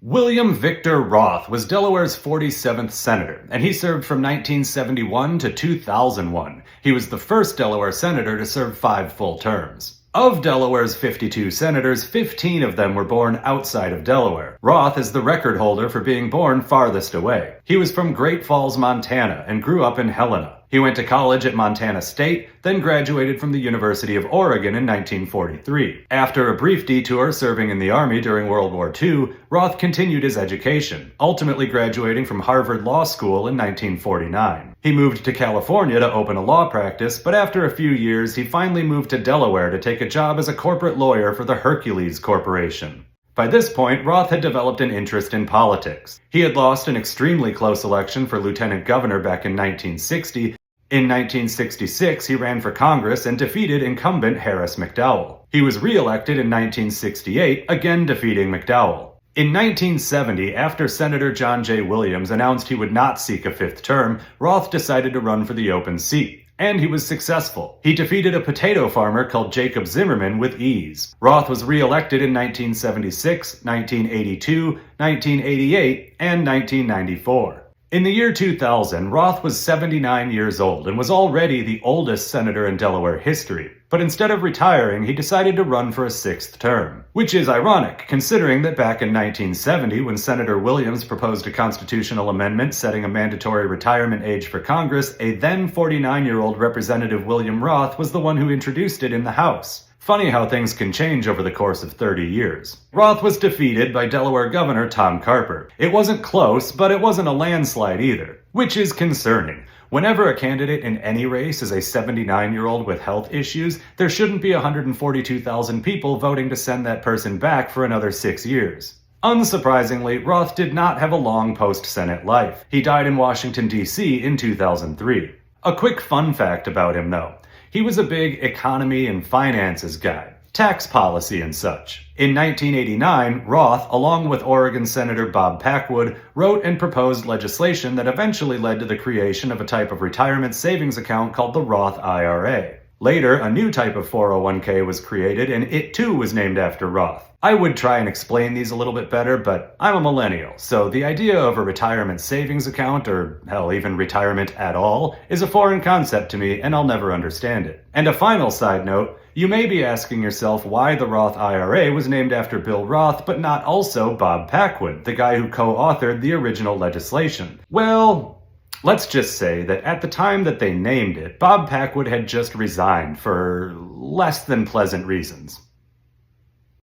William Victor Roth was Delaware's 47th senator, and he served from 1971 to 2001. He was the first Delaware senator to serve 5 full terms. Of Delaware's 52 senators, 15 of them were born outside of Delaware. Roth is the record holder for being born farthest away. He was from Great Falls, Montana, and grew up in Helena. He went to college at Montana State, then graduated from the University of Oregon in 1943. After a brief detour serving in the Army during World War II, Roth continued his education, ultimately graduating from Harvard Law School in 1949. He moved to California to open a law practice, but after a few years, he finally moved to Delaware to take a job as a corporate lawyer for the Hercules Corporation. By this point, Roth had developed an interest in politics. He had lost an extremely close election for lieutenant governor back in 1960. In 1966, he ran for Congress and defeated incumbent Harris McDowell. He was re-elected in 1968, again defeating McDowell. In 1970, after Senator John J. Williams announced he would not seek a 5th term, Roth decided to run for the open seat. And he was successful. He defeated a potato farmer called Jacob Zimmerman with ease. Roth was re-elected in 1976, 1982, 1988, and 1994. In the year 2000, Roth was 79 years old and was already the oldest senator in Delaware history. But instead of retiring, he decided to run for a 6th term. Which is ironic, considering that back in 1970, when Senator Williams proposed a constitutional amendment setting a mandatory retirement age for Congress, a then 49-year-old Representative William Roth was the one who introduced it in the House. Funny how things can change over the course of 30 years. Roth was defeated by Delaware Governor Tom Carper. It wasn't close, but it wasn't a landslide either, which is concerning. Whenever a candidate in any race is a 79-year-old with health issues, there shouldn't be 142,000 people voting to send that person back for another 6 years. Unsurprisingly, Roth did not have a long post-Senate life. He died in Washington, D.C. in 2003. A quick fun fact about him, though. He was a big economy and finances guy, tax policy and such. In 1989, Roth, along with Oregon Senator Bob Packwood, wrote and proposed legislation that eventually led to the creation of a type of retirement savings account called the Roth IRA. Later, a new type of 401k was created, and it too was named after Roth. I would try and explain these a little bit better, but I'm a millennial, so the idea of a retirement savings account, or hell, even retirement at all, is a foreign concept to me, and I'll never understand it. And a final side note, you may be asking yourself why the Roth IRA was named after Bill Roth, but not also Bob Packwood, the guy who co-authored the original legislation. Well, let's just say that at the time that they named it, Bob Packwood had just resigned for less than pleasant reasons.